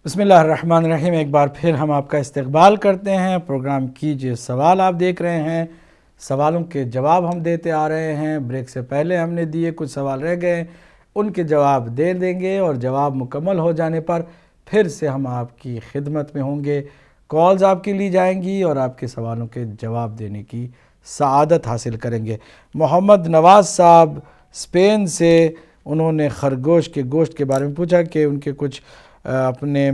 بسم اللہ الرحمن الرحیم۔ ایک بار پھر ہم آپ کا استقبال کرتے ہیں۔ پروگرام کیجئے سوال آپ دیکھ رہے ہیں، سوالوں کے جواب ہم دیتے آ رہے ہیں۔ بریک سے پہلے ہم نے دیے، کچھ سوال رہ گئے، ان کے جواب دے دیں گے، اور جواب مکمل ہو جانے پر پھر سے ہم آپ کی خدمت میں ہوں گے۔ کالز آپ کی لی جائیں گی اور آپ کے سوالوں کے جواب دینے کی سعادت حاصل کریں گے۔ محمد نواز صاحب اسپین سے، انہوں نے خرگوش کے گوشت کے بارے میں پوچھا کہ ان کے کچھ اپنے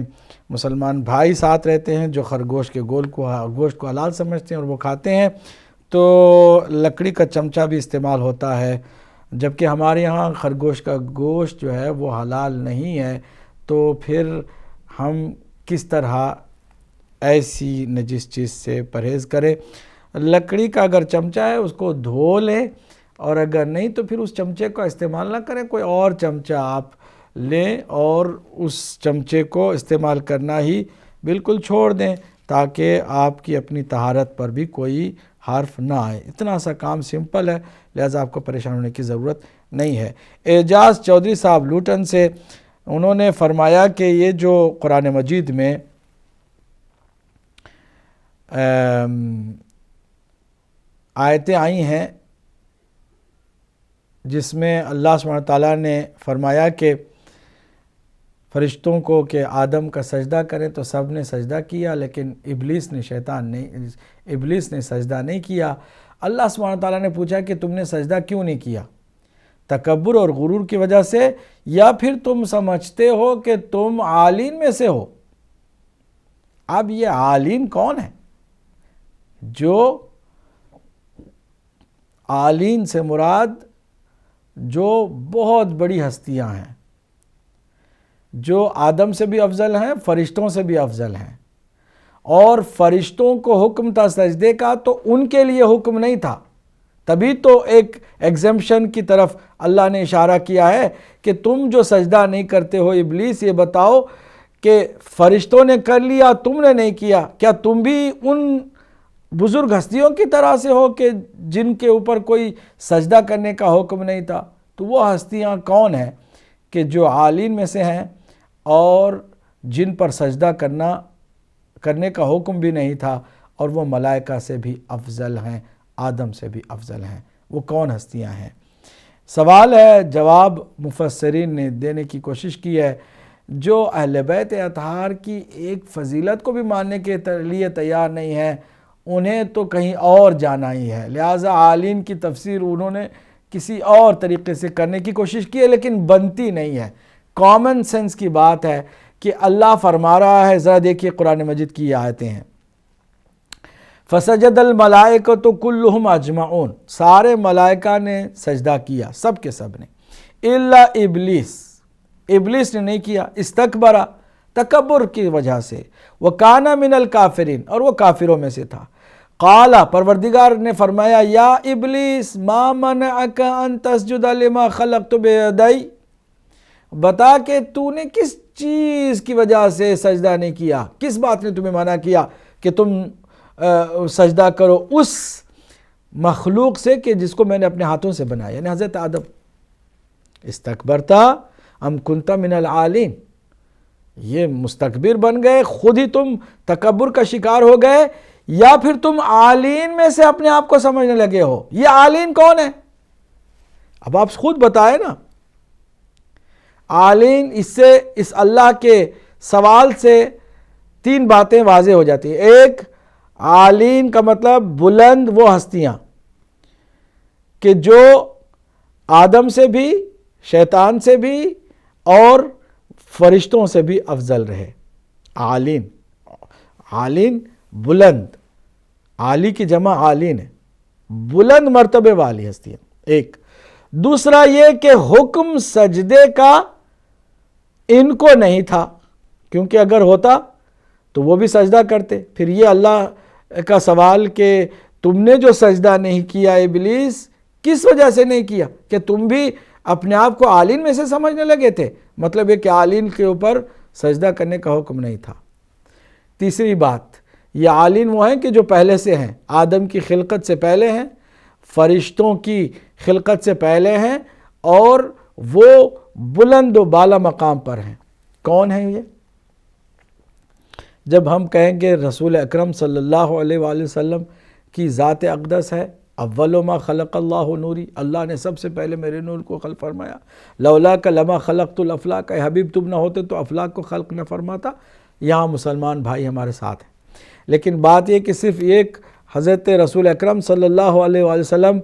مسلمان بھائی ساتھ رہتے ہیں جو خرگوش کے گوشت کو حلال سمجھتے ہیں اور وہ کھاتے ہیں، تو لکڑی کا چمچہ بھی استعمال ہوتا ہے، جبکہ ہمارے ہاں خرگوش کا گوشت جو ہے وہ حلال نہیں ہے، تو پھر ہم کس طرح ایسی نجس چیز سے پرہیز کریں؟ لکڑی کا اگر چمچہ ہے اس کو دھو لیں، اور اگر نہیں تو پھر اس چمچے کا استعمال نہ کریں، کوئی اور چمچہ آپ لیں اور اس چمچے کو استعمال کرنا ہی بالکل چھوڑ دیں، تاکہ آپ کی اپنی طہارت پر بھی کوئی حرف نہ آئے۔ اتنا سا کام سمپل ہے، لہذا آپ کو پریشان ہونے کی ضرورت نہیں ہے۔ اعجاز چودھری صاحب لوٹن سے، انہوں نے فرمایا کہ یہ جو قرآن مجید میں آیتیں آئی ہیں جس میں اللہ سبحانہ تعالیٰ نے فرمایا کہ فرشتوں کو کہ آدم کا سجدہ کریں، تو سب نے سجدہ کیا، لیکن ابلیس نے سجدہ نہیں کیا۔ اللہ سبحانہ تعالیٰ نے پوچھا کہ تم نے سجدہ کیوں نہیں کیا؟ تکبر اور غرور کی وجہ سے، یا پھر تم سمجھتے ہو کہ تم عالین میں سے ہو؟ اب یہ عالین کون ہے؟ جو عالین سے مراد جو بہت بڑی ہستیاں ہیں، جو آدم سے بھی افضل ہیں، فرشتوں سے بھی افضل ہیں، اور فرشتوں کو حکم تھا سجدے کا تو ان کے لیے حکم نہیں تھا، تبھی تو ایک ایگزمپشن کی طرف اللہ نے اشارہ کیا ہے کہ تم جو سجدہ نہیں کرتے ہو ابلیس، یہ بتاؤ کہ فرشتوں نے کر لیا تم نے نہیں کیا، کیا تم بھی ان بزرگ ہستیوں کی طرح سے ہو کہ جن کے اوپر کوئی سجدہ کرنے کا حکم نہیں تھا؟ تو وہ ہستیاں کون ہیں کہ جو عالین میں سے ہیں اور جن پر سجدہ کرنے کا حکم بھی نہیں تھا، اور وہ ملائکہ سے بھی افضل ہیں، آدم سے بھی افضل ہیں؟ وہ کون ہستیاں ہیں؟ سوال ہے، جواب مفسرین نے دینے کی کوشش کی ہے۔ جو اہل بیت اطہار کی ایک فضیلت کو بھی ماننے کے لیے تیار نہیں ہے، انہیں تو کہیں اور جانا ہی ہے، لہٰذا عالین کی تفسیر انہوں نے کسی اور طریقے سے کرنے کی کوشش کی ہے، لیکن بنتی نہیں ہے۔ کامن سینس کی بات ہے کہ اللہ فرما رہا ہے، ذرا دیکھیے قرآن مجید کی آیتیں ہیں، فَسَجَدَ الْمَلَائِكَةُ كُلُّهُمْ أَجْمَعُونَ، سارے ملائکہ نے سجدہ کیا، سب کے سب نے، الا ابلیس، ابلیس نے نہیں کیا، استکبر، تکبر کی وجہ سے، وَكَانَ مِنَ الْكَافِرِينَ، اور وہ کافروں میں سے تھا۔ قال، پروردگار نے فرمایا، یا ابلیس ما منعک ان تسجد لما خلقت بیدی، بتا کہ تو نے کس چیز کی وجہ سے سجدہ نہیں کیا، کس بات نے تمہیں منع کیا کہ تم سجدہ کرو اس مخلوق سے کہ جس کو میں نے اپنے ہاتھوں سے بنایا، یعنی حضرت آدم۔ استکبرتا ام کنت من العالین، یہ مستکبر بن گئے، خود ہی تم تکبر کا شکار ہو گئے، یا پھر تم عالین میں سے اپنے آپ کو سمجھنے لگے ہو؟ یہ عالین کون ہے؟ اب آپ خود بتائیں نا۔ عالین، اس اللہ کے سوال سے تین باتیں واضح ہو جاتی ہیں۔ ایک، عالین کا مطلب بلند وہ ہستیاں کہ جو آدم سے بھی، شیطان سے بھی اور فرشتوں سے بھی افضل رہے۔ عالین بلند، عالی کی جمع عالین ہے، بلند مرتبے والی ہستیاں، ایک۔ دوسرا یہ کہ حکم سجدے کا ان کو نہیں تھا، کیونکہ اگر ہوتا تو وہ بھی سجدہ کرتے۔ پھر یہ اللہ کا سوال کہ تم نے جو سجدہ نہیں کیا ابلیس، کس وجہ سے نہیں کیا؟ کہ تم بھی اپنے آپ کو عالین میں سے سمجھنے لگے تھے، مطلب ہے کہ عالین کے اوپر سجدہ کرنے کا حکم نہیں تھا۔ تیسری بات، یہ عالین وہ ہیں کہ جو پہلے سے ہیں، آدم کی خلقت سے پہلے ہیں، فرشتوں کی خلقت سے پہلے ہیں، اور وہ بلند و بالا مقام پر ہیں۔ کون ہیں یہ؟ جب ہم کہیں گے رسول اکرم صلی اللہ علیہ وآلہ وسلم کی ذات اقدس ہے، اول ما خلق اللہ نوری، اللہ نے سب سے پہلے میرے نور کو خلق فرمایا، لولاک لما خلقت الافلاک، اے حبیب تم نہ ہوتے تو افلاک کو خلق نہ فرماتا، یہاں مسلمان بھائی ہمارے ساتھ ہیں۔ لیکن بات یہ کہ صرف ایک حضرت رسول اکرم صلی اللہ علیہ وآلہ وسلم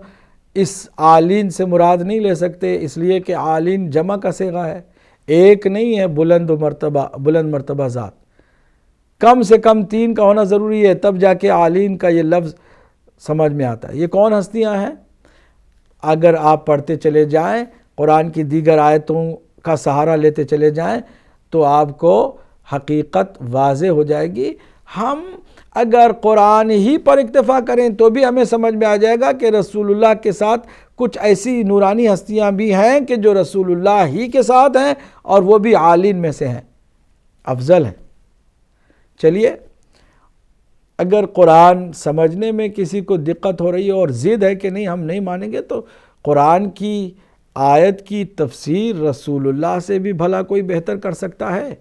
اس عالین سے مراد نہیں لے سکتے، اس لیے کہ عالین جمع کا صیغہ ہے، ایک نہیں ہے بلند مرتبہ ذات، کم سے کم 3 کا ہونا ضروری ہے، تب جا کے عالین کا یہ لفظ سمجھ میں آتا ہے۔ یہ کون ہستیاں ہیں؟ اگر آپ پڑھتے چلے جائیں، قرآن کی دیگر آیتوں کا سہارا لیتے چلے جائیں تو آپ کو حقیقت واضح ہو جائے گی۔ ہم اگر قرآن ہی پر اکتفا کریں تو بھی ہمیں سمجھ میں آ جائے گا کہ رسول اللہ کے ساتھ کچھ ایسی نورانی ہستیاں بھی ہیں کہ جو رسول اللہ ہی کے ساتھ ہیں اور وہ بھی عالین میں سے ہیں، افضل ہیں۔ چلیے، اگر قرآن سمجھنے میں کسی کو دقت ہو رہی ہے اور ضد ہے کہ نہیں ہم نہیں مانیں گے، تو قرآن کی آیت کی تفسیر رسول اللہ سے بھی بھلا کوئی بہتر کر سکتا ہے؟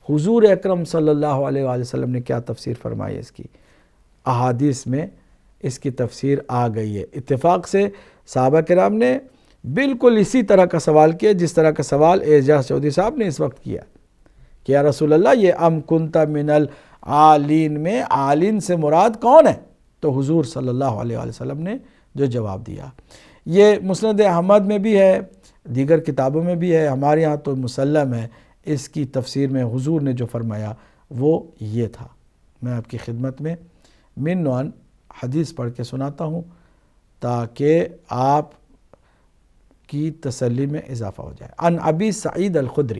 حضور اکرم صلی اللہ علیہ وآلہ وسلم نے کیا تفسیر فرمائی ہے اس کی؟ احادیث میں اس کی تفسیر آ گئی ہے۔ اتفاق سے صحابہ کرام نے بالکل اسی طرح کا سوال کیا جس طرح کا سوال اعجاز چودھری صاحب نے اس وقت کیا کہ یا رسول اللہ یہ ام کنت من العالین میں عالین سے مراد کون ہے؟ تو حضور صلی اللہ علیہ وآلہ وسلم نے جو جواب دیا، یہ مسند احمد میں بھی ہے، دیگر کتابوں میں بھی ہے، ہمارے ہاں تو مسلم ہے۔ اس کی تفسیر میں حضور نے جو فرمایا وہ یہ تھا۔ میں آپ کی خدمت میں من نوان حدیث پڑھ کے سناتا ہوں تاکہ آپ کی تسلی میں اضافہ ہو جائے۔ عن ابی سعید الخدری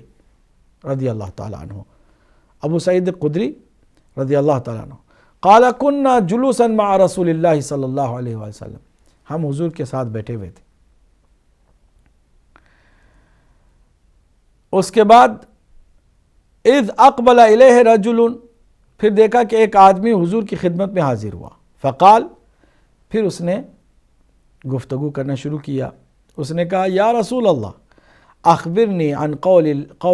رضی اللہ تعالیٰ عنہ، ابو سعید خدری رضی اللہ تعالیٰ عنہ، قال كنا جلوسا مع رسول اللہ صلی اللہ علیہ وآلہ وسلم، ہم حضور کے ساتھ بیٹھے ہوئے تھے۔ اس کے بعد اذ اقبل الیہ رجل، پھر دیکھا کہ ایک آدمی حضور کی خدمت میں حاضر ہوا، فقال، پھر اس نے گفتگو کرنا شروع کیا، اس نے کہا یا رسول اللہ اخبرنی عن قول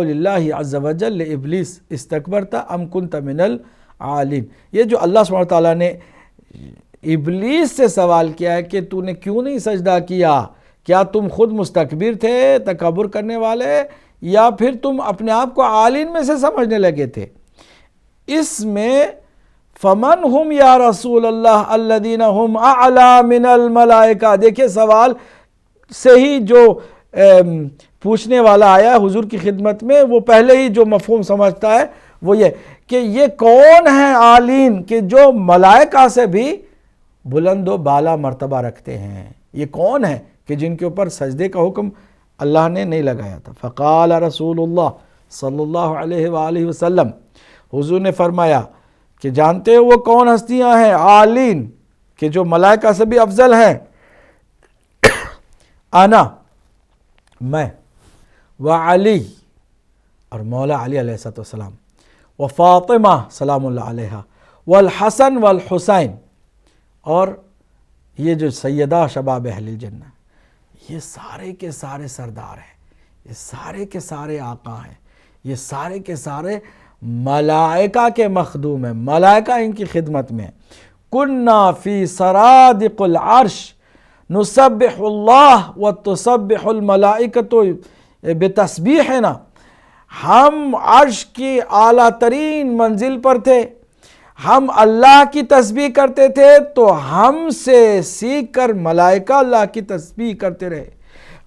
اللہ عز وجل لابلیس استکبرت ام کنت من العالین۔ یہ جو اللہ سبحانہ وتعالیٰ نے ابلیس سے سوال کیا ہے کہ تو نے کیوں نہیں سجدہ کیا، کیا تم خود مستکبر تھے، تکبر کرنے والے، یا پھر تم اپنے آپ کو عالین میں سے سمجھنے لگے تھے؟ اس میں فمن ہم یا رسول اللہ الذین ہم اعلی من الملائکہ، دیکھیں سوال سے ہی جو پوچھنے والا آیا حضور کی خدمت میں وہ پہلے ہی جو مفہوم سمجھتا ہے وہ یہ کہ یہ کون ہیں عالین کہ جو ملائکہ سے بھی بلند و بالا مرتبہ رکھتے ہیں، یہ کون ہیں کہ جن کے اوپر سجدے کا حکم اللہ نے نہیں لگایا تھا؟ فقال رسول اللہ صلی اللہ علیہ وآلہ وسلم، حضور نے فرمایا کہ جانتے ہو وہ کون ہستیاں ہیں عالین کہ جو ملائکہ سے بھی افضل ہیں؟ انا، میں، وعلی، اور مولا علی علیہ السلام، وفاطمہ سلام اللہ علیہا، والحسن والحسین، اور یہ جو سیدہ شباب اہل الجنہ، یہ سارے کے سارے سردار ہیں، یہ سارے کے سارے آقا ہیں، یہ سارے کے سارے ملائکہ کے مخدوم ہیں، ملائکہ ان کی خدمت میں۔ کننا فی سرادق العرش نسبح اللہ وتسبح الملائکۃ بتسبیحنا، ہم عرش کی اعلیٰ ترین منزل پر تھے، ہم اللہ کی تسبیح کرتے تھے تو ہم سے سیکھ کر ملائکہ اللہ کی تسبیح کرتے رہے۔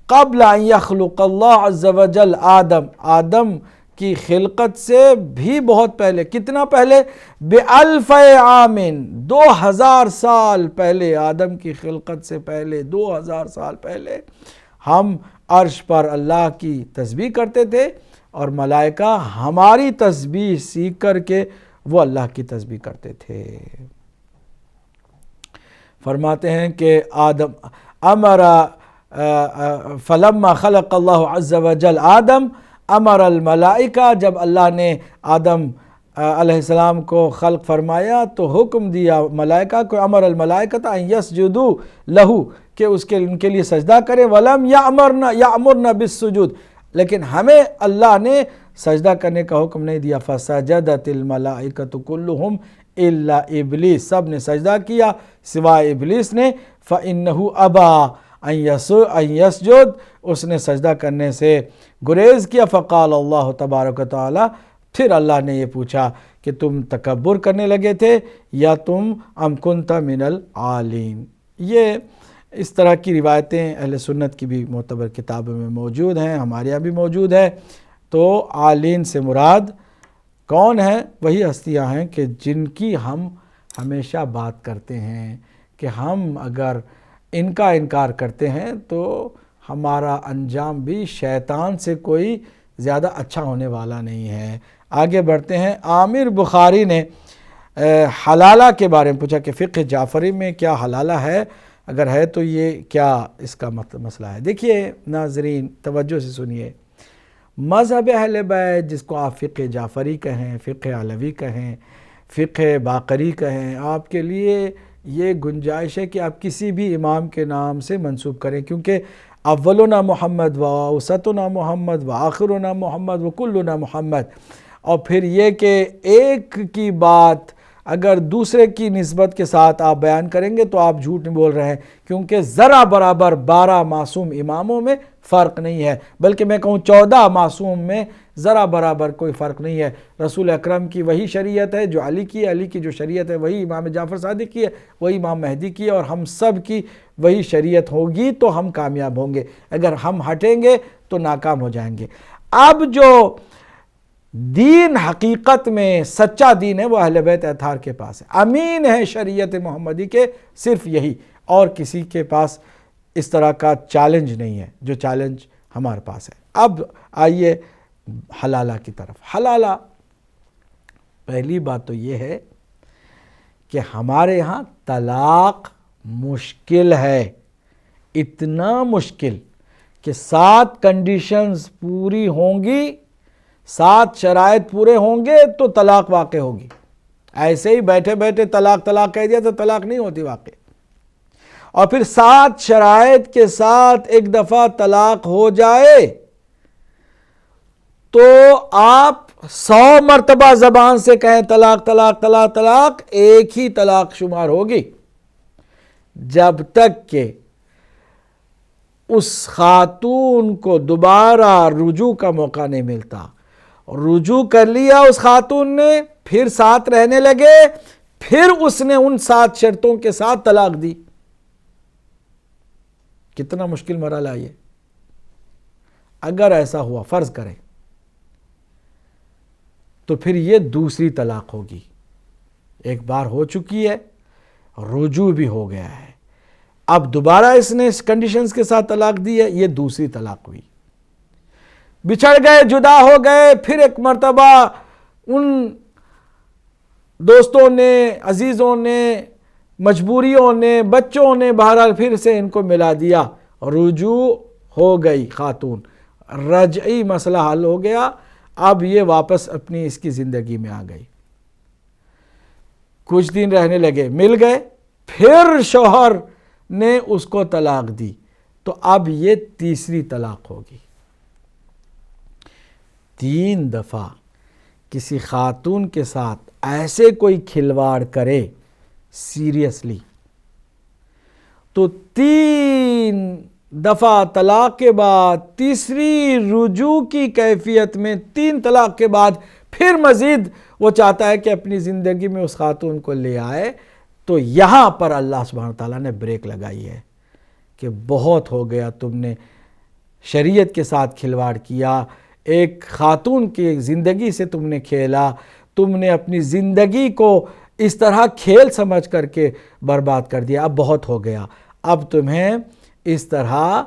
قبل ان یخلق اللہ عز وجل آدم کی خلقت سے بھی بہت پہلے، کتنا پہلے؟ بِأَلْفِ عَامٍ، 2000 سال پہلے، آدم کی خلقت سے پہلے 2000 سال پہلے ہم عرش پر اللہ کی تسبیح کرتے تھے اور ملائکہ ہماری تسبیح سیکھ کر کے وہ اللہ کی تسبیح کرتے تھے۔ فرماتے ہیں کہ آدم امر فلما خلق اللہ عز وجل آدم امر الملائکہ، جب اللہ نے آدم علیہ السلام کو خلق فرمایا تو حکم دیا ملائکہ کو، امر الملائکۃ ان یسجدوا لہو، کہ ان کے لیے سجدہ کرے، ولم یامرنا بالسجود، لیکن ہمیں اللہ نے سجدہ کرنے کا حکم نہیں دیا، فسجدت الملائکۃ کلہم الا ابلیس، سب نے سجدہ کیا سوائے ابلیس نے، فإنہ ابى ان یسجد، اس نے سجدہ کرنے سے گریز کیا، فقال اللہ تبارک و تعالی، پھر اللہ نے یہ پوچھا کہ تم تکبر کرنے لگے تھے یا تم ام کنت من العالین۔ یہ اس طرح کی روایتیں اہل سنت کی بھی معتبر کتابوں میں موجود ہیں، ہمارے یہاں بھی موجود ہے۔ تو عالین سے مراد کون ہیں؟ وہی ہستیاں ہیں کہ جن کی ہم ہمیشہ بات کرتے ہیں کہ ہم اگر ان کا انکار کرتے ہیں تو ہمارا انجام بھی شیطان سے کوئی زیادہ اچھا ہونے والا نہیں ہے۔ آگے بڑھتے ہیں۔ عامر بخاری نے حلالہ کے بارے میں پوچھا کہ فقہ جعفری میں کیا حلالہ ہے، اگر ہے تو یہ کیا اس کا مسئلہ ہے؟ دیکھیے ناظرین توجہ سے سنیے، مذہب اہل بیت جس کو آپ فقہ جعفری کہیں، فقہ علوی کہیں، فقہ باقری کہیں، آپ کے لیے یہ گنجائش ہے کہ آپ کسی بھی امام کے نام سے منسوب کریں، کیونکہ اولنا محمد و اوسطنا محمد و آخرنا محمد و کلنا محمد، اور پھر یہ کہ ایک کی بات اگر دوسرے کی نسبت کے ساتھ آپ بیان کریں گے تو آپ جھوٹ نہیں بول رہے ہیں، کیونکہ ذرا برابر 12 معصوم اماموں میں فرق نہیں ہے، بلکہ میں کہوں 14 معصوم میں ذرا برابر کوئی فرق نہیں ہے۔ رسول اکرم کی وہی شریعت ہے جو علی کی ہے، علی کی جو شریعت ہے وہی امام جعفر صادق کی ہے، وہی امام مہدی کی ہے، اور ہم سب کی وہی شریعت ہوگی تو ہم کامیاب ہوں گے، اگر ہم ہٹیں گے تو ناکام ہو جائیں گے۔ اب جو دین حقیقت میں سچا دین ہے وہ اہل بیت اطہار کے پاس ہے، امین ہے شریعت محمدی کے، صرف یہی، اور کسی کے پاس اس طرح کا چیلنج نہیں ہے جو چیلنج ہمارے پاس ہے۔ اب آئیے حلالہ کی طرف۔ حلالہ پہلی بات تو یہ ہے کہ ہمارے ہاں طلاق مشکل ہے، اتنا مشکل کہ 7 کنڈیشنز پوری ہوں گی، 7 شرائط پورے ہوں گے تو طلاق واقع ہوگی۔ ایسے ہی بیٹھے بیٹھے طلاق کہہ دیا تو طلاق نہیں ہوتی واقع، اور پھر 7 شرائط کے ساتھ ایک دفعہ طلاق ہو جائے تو آپ 100 مرتبہ زبان سے کہیں طلاق طلاق طلاق طلاق، ایک ہی طلاق شمار ہوگی، جب تک کہ اس خاتون کو دوبارہ رجوع کا موقع نہیں ملتا۔ رجوع کر لیا اس خاتون نے، پھر ساتھ رہنے لگے، پھر اس نے ان 7 شرطوں کے ساتھ طلاق دی۔ کتنا مشکل مرحلہ یہ۔ اگر ایسا ہوا، فرض کریں، تو پھر یہ دوسری طلاق ہوگی۔ ایک بار ہو چکی ہے، رجوع بھی ہو گیا ہے، اب دوبارہ اس نے اس کنڈیشنز کے ساتھ طلاق دی ہے، یہ دوسری طلاق ہوئی۔ بچھڑ گئے، جدا ہو گئے، پھر ایک مرتبہ ان دوستوں نے، عزیزوں نے، مجبوریوں نے، بچوں نے، بہرحال پھر سے ان کو ملا دیا، رجوع ہو گئی خاتون، رجعی مسئلہ حل ہو گیا، اب یہ واپس اپنی اس کی زندگی میں آ گئی۔ کچھ دن رہنے لگے، مل گئے، پھر شوہر نے اس کو طلاق دی، تو اب یہ تیسری طلاق ہوگی۔ 3 دفعہ کسی خاتون کے ساتھ ایسے کوئی کھلواڑ کرے سیریسلی تو 3 دفعہ طلاق کے بعد، تیسری رجوع کی کیفیت میں 3 طلاق کے بعد پھر مزید وہ چاہتا ہے کہ اپنی زندگی میں اس خاتون کو لے آئے، تو یہاں پر اللہ سبحانہ وتعالیٰ نے بریک لگائی ہے کہ بہت ہو گیا، تم نے شریعت کے ساتھ کھلواڑ کیا، ایک خاتون کی زندگی سے تم نے کھیلا، تم نے اپنی زندگی کو اس طرح کھیل سمجھ کر کے برباد کر دیا، اب بہت ہو گیا، اب تمہیں اس طرح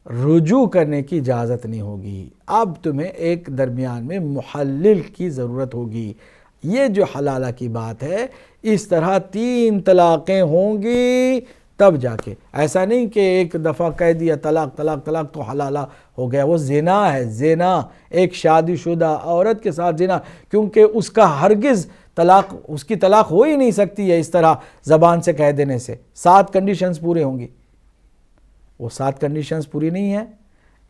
رجوع کرنے کی اجازت نہیں ہوگی، اب تمہیں ایک درمیان میں محلل کی ضرورت ہوگی۔ یہ جو حلالہ کی بات ہے، اس طرح 3 طلاقیں ہوں گی تب جا کے، ایسا نہیں کہ ایک دفعہ کہہ دیا طلاق طلاق طلاق تو حلالہ ہو گیا، وہ زنا ہے، زنا، ایک شادی شدہ عورت کے ساتھ زنا، کیونکہ اس کا ہرگز طلاق، اس کی طلاق ہو ہی نہیں سکتی ہے اس طرح زبان سے کہہ دینے سے، 7 کنڈیشنز پورے ہوں گی، وہ 7 کنڈیشنز پوری نہیں ہیں،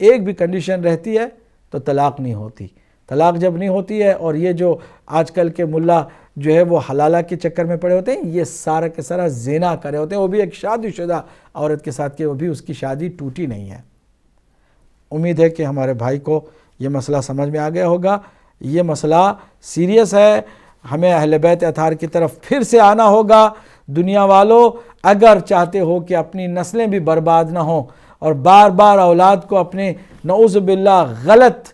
ایک بھی کنڈیشن رہتی ہے تو طلاق نہیں ہوتی، طلاق جب نہیں ہوتی ہے، اور یہ جو آج کل کے ملا جو ہے وہ حلالہ کے چکر میں پڑے ہوتے ہیں، یہ سارا کے سارا زنا کرے ہوتے ہیں، وہ بھی ایک شادی شدہ عورت کے ساتھ کہ وہ بھی اس کی شادی ٹوٹی نہیں ہے۔ امید ہے کہ ہمارے بھائی کو یہ مسئلہ سمجھ میں آ گیا ہوگا۔ یہ مسئلہ سیریس ہے، ہمیں اہل بیت اطہار کی طرف پھر سے آنا ہوگا۔ دنیا والوں، اگر چاہتے ہو کہ اپنی نسلیں بھی برباد نہ ہوں اور بار بار اولاد کو اپنے نعوذ باللہ غلط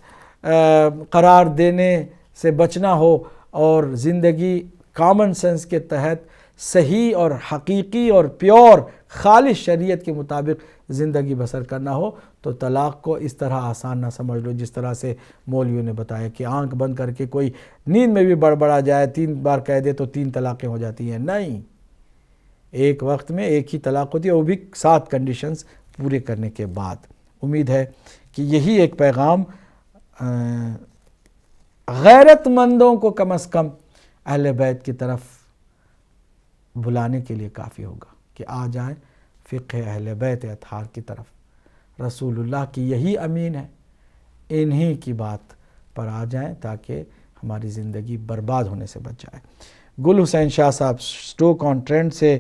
قرار دینے سے بچنا ہو اور زندگی کامن سینس کے تحت صحیح اور حقیقی اور پیور خالص شریعت کے مطابق زندگی بسر کرنا ہو، تو طلاق کو اس طرح آسان نہ سمجھ لو جس طرح سے مولویوں نے بتایا کہ آنکھ بند کر کے کوئی نیند میں بھی بڑبڑا جائے 3 بار کہہ دے تو 3 طلاقیں ہو جاتی ہیں۔ نہیں، ایک وقت میں ایک ہی طلاق ہوتی ہے، وہ بھی 7 کنڈیشنز پورے کرنے کے بعد۔ امید ہے کہ یہی ایک پیغام غیرت مندوں کو کم از کم اہل بیت کی طرف بلانے کے لیے کافی ہوگا کہ آ جائیں فقہ اہل بیت اطہار کی طرف۔ رسول اللہ کی یہی امین ہے، انہی کی بات پر آ جائیں تاکہ ہماری زندگی برباد ہونے سے بچ جائے۔ گل حسین شاہ صاحب سٹوک آن ٹرینڈ سے،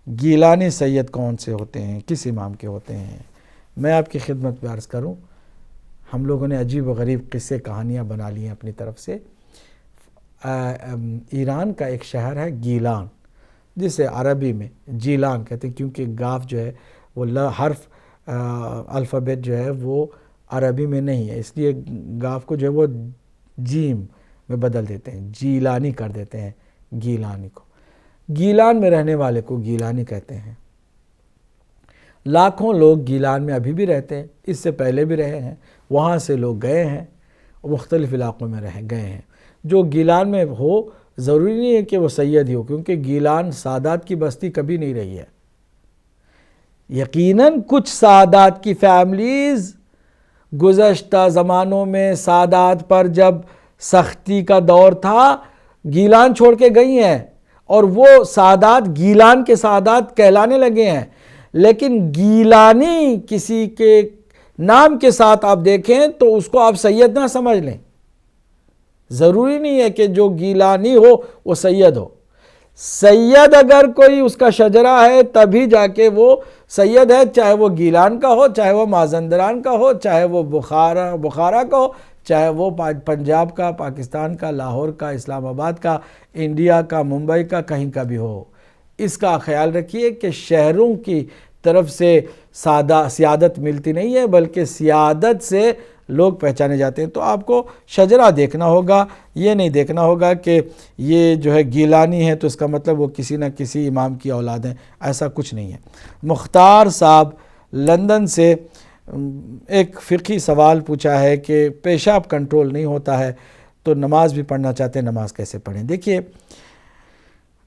گیلانی سید کون سے ہوتے ہیں، کس امام کے ہوتے ہیں؟ میں آپ کی خدمت میں عرض کروں، ہم لوگوں نے عجیب و غریب قصے کہانیاں بنا لی ہیں اپنی طرف سے۔ ایران کا ایک شہر ہے گیلان، جسے عربی میں جیلان کہتے ہیں، کیونکہ گاف جو ہے وہ حرف الفابیٹ جو ہے وہ عربی میں نہیں ہے، اس لیے گاف کو جو ہے وہ جیم میں بدل دیتے ہیں، جیلانی کر دیتے ہیں گیلانی کو۔ گیلان میں رہنے والے کو گیلانی کہتے ہیں۔ لاکھوں لوگ گیلان میں ابھی بھی رہتے ہیں، اس سے پہلے بھی رہے ہیں، وہاں سے لوگ گئے ہیں، مختلف علاقوں میں گئے ہیں۔ جو گیلان میں ہو ضروری نہیں ہے کہ وہ سید ہی ہو، کیونکہ گیلان سادات کی بستی کبھی نہیں رہی ہے۔ یقیناً کچھ سادات کی فیملیز گزشتہ زمانوں میں سادات پر جب سختی کا دور تھا گیلان چھوڑ کے گئی ہیں، اور وہ سادات گیلان کے سادات کہلانے لگے ہیں۔ لیکن گیلانی کسی کے نام کے ساتھ آپ دیکھیں تو اس کو آپ سید نہ سمجھ لیں۔ ضروری نہیں ہے کہ جو گیلانی ہو وہ سید ہو۔ سید اگر کوئی اس کا شجرہ ہے تبھی جا کے وہ سید ہے، چاہے وہ گیلان کا ہو، چاہے وہ مازندران کا ہو، چاہے وہ بخارا کا ہو، چاہے وہ پنجاب کا، پاکستان کا، لاہور کا، اسلام آباد کا، انڈیا کا، ممبئی کا، کہیں کا بھی ہو۔ اس کا خیال رکھیے کہ شہروں کی طرف سے سیادت ملتی نہیں ہے، بلکہ سیادت سے لوگ پہچانے جاتے ہیں۔ تو آپ کو شجرہ دیکھنا ہوگا، یہ نہیں دیکھنا ہوگا کہ یہ جو ہے گیلانی ہے تو اس کا مطلب وہ کسی نہ کسی امام کی اولاد ہیں، ایسا کچھ نہیں ہے۔ مختار صاحب لندن سے ایک فقہی سوال پوچھا ہے کہ پیشاب کنٹرول نہیں ہوتا ہے تو نماز بھی پڑھنا چاہتے ہیں، نماز کیسے پڑھیں؟ دیکھیے،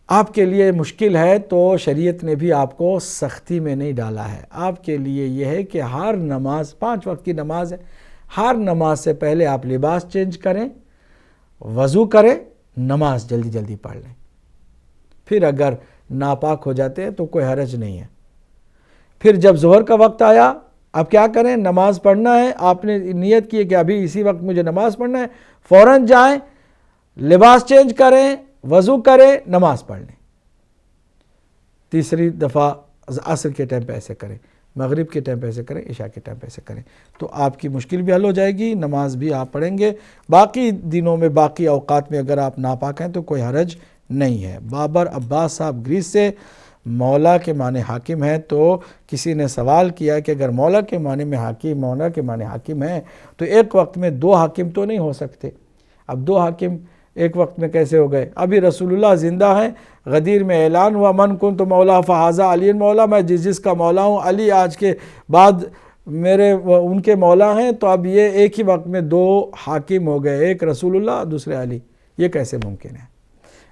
آپ کے لیے مشکل ہے تو شریعت نے بھی آپ کو سختی میں نہیں ڈالا ہے۔ آپ کے لیے یہ ہے کہ ہر نماز 5 وقت کی نماز ہے، ہر نماز سے پہلے آپ لباس چینج کریں، وضو کریں، نماز جلدی جلدی پڑھ لیں۔ پھر اگر ناپاک ہو جاتے ہیں تو کوئی حرج نہیں ہے۔ پھر جب ظہر کا وقت آیا، اب کیا کریں؟ نماز پڑھنا ہے، آپ نے نیت کی ہے کہ ابھی اسی وقت مجھے نماز پڑھنا ہے، فوراً جائیں، لباس چینج کریں، وضو کریں، نماز پڑھ لیں۔ تیسری دفعہ عصر کے ٹائم پہ ایسے کریں، مغرب کے ٹائم پہ ایسے کریں، عشاء کے ٹائم پہ ایسے کریں، تو آپ کی مشکل بھی حل ہو جائے گی، نماز بھی آپ پڑھیں گے۔ باقی دنوں میں، باقی اوقات میں اگر آپ ناپاک ہیں تو کوئی حرج نہیں ہے۔ بابر عباس صاحب گریس سے، مولا کے معنی حاکم ہے، تو کسی نے سوال کیا کہ اگر مولا کے معنی میں حاکم، مولا کے معنی حاکم ہے تو ایک وقت میں 2 حاکم تو نہیں ہو سکتے۔ اب 2 حاکم ایک وقت میں کیسے ہو گئے؟ ابھی رسول اللہ زندہ ہیں، غدیر میں اعلان ہوا من کنت مولا فہذا علی مولا، میں جس کا مولا ہوں علی آج کے بعد ان کے مولا ہیں، تو اب یہ ایک ہی وقت میں 2 حاکم ہو گئے، ایک رسول اللہ، دوسرے علی، یہ کیسے ممکن ہے؟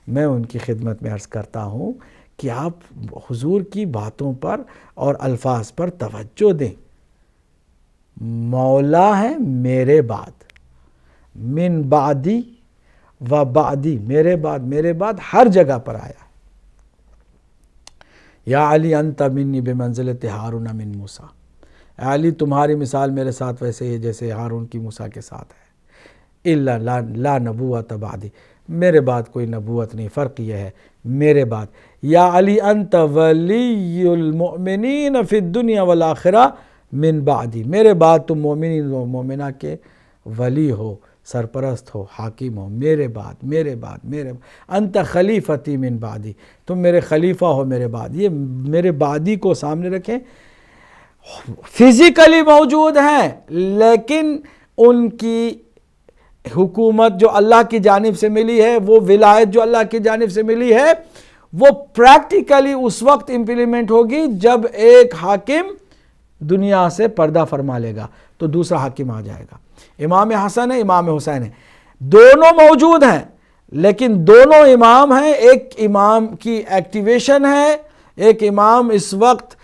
میں ان کی خدمت میں عرض کرتا ہوں کہ آپ حضور کی باتوں پر اور الفاظ پر توجہ دیں۔ مولا ہے میرے بعد، من بعدی و بعدی، میرے بعد ہر جگہ پر آیا ہے۔ یا علی انت منی بمنزلت ہارون من موسیٰ، علی تمہاری مثال میرے ساتھ ویسے ہی جیسے ہارون کی موسیٰ کے ساتھ ہے۔ الا لا نبوت بعدی، میرے بعد کوئی نبوت نہیں، فرق یہ ہے میرے بعد۔ یا علی انت ولی المؤمنین فی الدنیا والآخرہ من بعدی، میرے بعد تم مومنین و مومنہ کے ولی ہو، سرپرست ہو، حاکم ہو، میرے بعد میرے بعد میرے بعد، انت خلیفتی من بعدی، تم میرے خلیفہ ہو میرے بعد۔ یہ میرے بعدی کو سامنے رکھیں، فزیکلی موجود ہیں لیکن ان کی حکومت جو اللہ کی جانب سے ملی ہے، وہ ولایت جو اللہ کی جانب سے ملی ہے، وہ پریکٹیکلی اس وقت امپلیمنٹ ہوگی جب ایک حاکم دنیا سے پردہ فرما لے گا تو دوسرا حاکم آ جائے گا۔ امام حسن ہے، امام حسین ہے، دونوں موجود ہیں لیکن دونوں امام ہیں، ایک امام کی ایکٹیویشن ہے، ایک امام اس وقت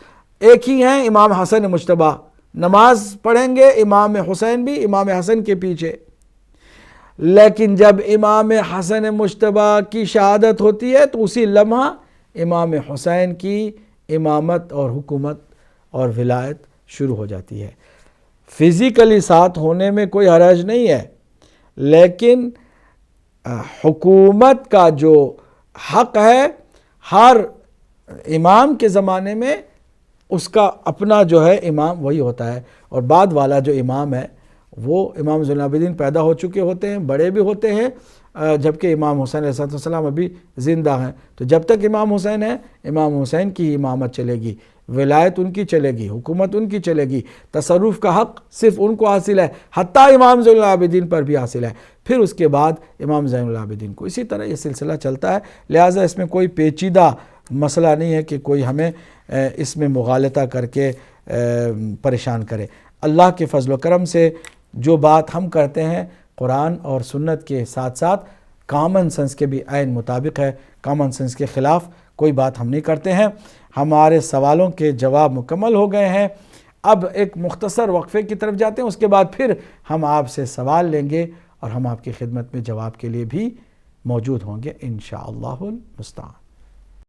ایک ہی ہیں، امام حسن مجتبی، نماز پڑھیں گے امام حسین بھی امام حسن کے پیچھے، لیکن جب امام حسن مجتبی کی شہادت ہوتی ہے تو اسی لمحہ امام حسین کی امامت اور حکومت اور ولایت شروع ہو جاتی ہے۔ فزیکلی ساتھ ہونے میں کوئی حرج نہیں ہے، لیکن حکومت کا جو حق ہے ہر امام کے زمانے میں اس کا اپنا جو ہے امام وہی ہوتا ہے، اور بعد والا جو امام ہے وہ امام زین العابدین پیدا ہو چکے ہوتے ہیں، بڑے بھی ہوتے ہیں، جبکہ امام حسین علیہ السلام ابھی زندہ ہیں، تو جب تک امام حسین ہے امام حسین کی امامت چلے گی، ولایت ان کی چلے گی، حکومت ان کی چلے گی، تصرف کا حق صرف ان کو حاصل ہے، حتیٰ امام زین العابدین پر بھی حاصل ہے، پھر اس کے بعد امام زین العابدین کو۔ اسی طرح یہ سلسلہ چلتا ہے، لہٰذا اس میں کوئی پیچیدہ مسئلہ نہیں ہے کہ کوئی ہمیں اس میں مغالطہ کر کے پریشان کرے۔ اللہ کے فضل و کرم سے جو بات ہم کرتے ہیں قرآن اور سنت کے ساتھ ساتھ کامن سنس کے بھی عین مطابق ہے، کامن سنس کے خلاف کوئی بات ہم نہیں کرتے ہیں۔ ہمارے سوالوں کے جواب مکمل ہو گئے ہیں، اب ایک مختصر وقفے کی طرف جاتے ہیں، اس کے بعد پھر ہم آپ سے سوال لیں گے اور ہم آپ کی خدمت میں جواب کے لیے بھی موجود ہوں گے انشاءاللہ المستعان۔